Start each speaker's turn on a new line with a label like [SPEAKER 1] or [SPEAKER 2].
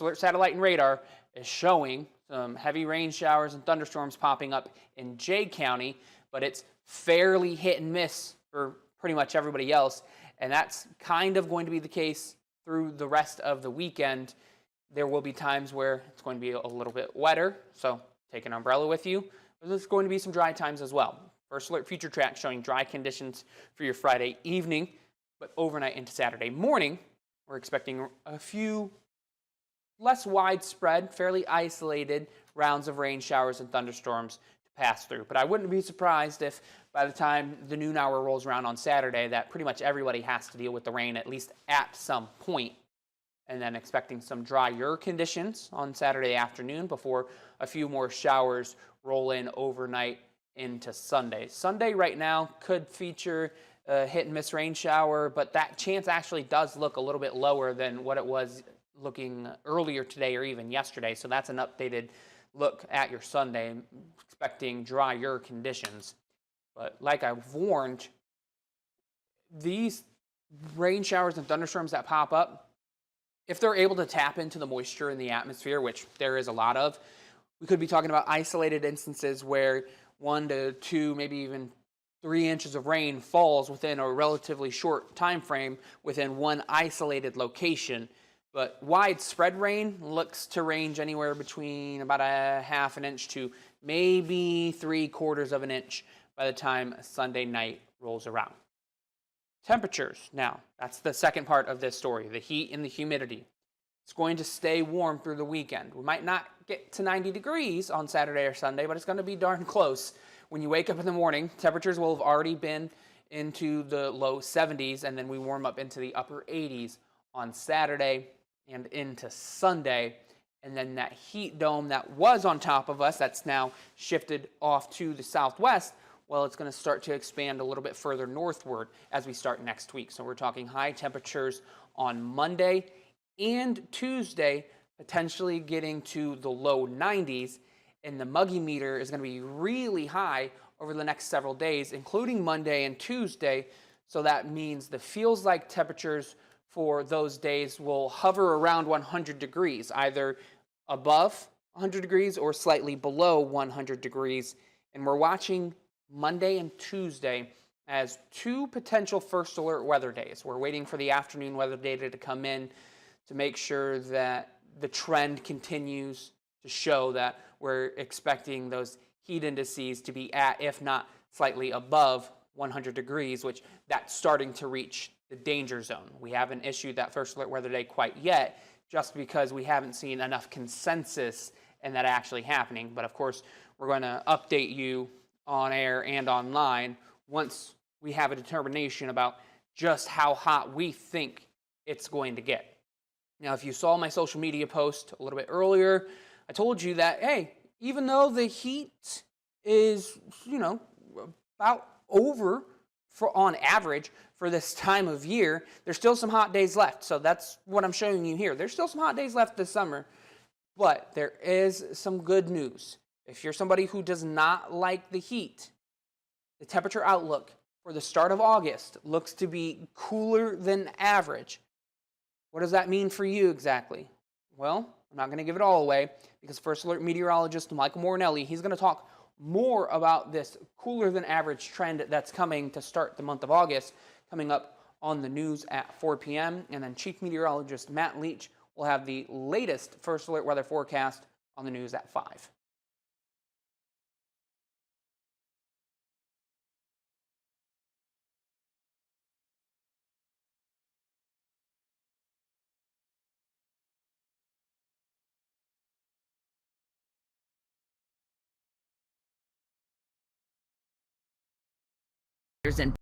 [SPEAKER 1] Alert satellite and radar is showing some heavy rain showers and thunderstorms popping up in Jay County, but it's fairly hit and miss for pretty much everybody else. And that's kind of going to be the case through the rest of the weekend. There will be times where it's going to be a little bit wetter, so take an umbrella with you. But there's going to be some dry times as well. First Alert Future Track showing dry conditions for your Friday evening, but overnight into Saturday morning, we're expecting a few less widespread, fairly isolated rounds of rain showers and thunderstorms to pass through. But I wouldn't be surprised if by the time the noon hour rolls around on Saturday that pretty much everybody has to deal with the rain at least at some point. And then expecting some drier conditions on Saturday afternoon before a few more showers roll in overnight into Sunday. Sunday right now could feature a hit and miss rain shower, but that chance actually does look a little bit lower than what it was looking earlier today or even yesterday. So that's an updated look at your Sunday, expecting drier conditions. But like I've warned, these rain showers and thunderstorms that pop up, if they're able to tap into the moisture in the atmosphere, which there is a lot of, we could be talking about isolated instances where 1 to 2, maybe even 3 inches of rain falls within a relatively short time frame within one isolated location. But widespread rain looks to range anywhere between about a half an inch to maybe 3/4 of an inch by the time Sunday night rolls around. Temperatures, now, that's the second part of this story, the heat and the humidity. It's going to stay warm through the weekend. We might not get to 90 degrees on Saturday or Sunday, but it's going to be darn close. When you wake up in the morning, temperatures will have already been into the low 70s, and then we warm up into the upper 80s on Saturday and into Sunday. And then that heat dome that was on top of us, that's now shifted off to the southwest, well, it's going to start to expand a little bit further northward as we start next week. So we're talking high temperatures on Monday and Tuesday, potentially getting to the low 90s. And the muggy meter is going to be really high over the next several days, including Monday and Tuesday. So that means the feels like temperatures for those days will hover around 100 degrees, either above 100 degrees or slightly below 100 degrees. And we're watching Monday and Tuesday as 2 potential first alert weather days. We're waiting for the afternoon weather data to come in to make sure that the trend continues to show that we're expecting those heat indices to be at, if not slightly above 100 degrees, which that's starting to reach the danger zone. We haven't issued that first alert weather day quite yet, just because we haven't seen enough consensus in that actually happening. But of course, we're going to update you on air and online once we have a determination about just how hot we think it's going to get. Now, if you saw my social media post a little bit earlier, I told you that, hey, even though the heat is, about over for on average for this time of year, there's still some hot days left. So that's what I'm showing you here. There's still some hot days left this summer, but there is some good news. If you're somebody who does not like the heat, the temperature outlook for the start of August looks to be cooler than average. What does that mean for you exactly? Well, I'm not going to give it all away because First Alert meteorologist Michael Morinelli, he's going to talk more about this cooler than average trend that's coming to start the month of August, coming up on the news at 4 p.m. And then Chief Meteorologist Matt Leach will have the latest First Alert weather forecast on the news at 5.
[SPEAKER 2] And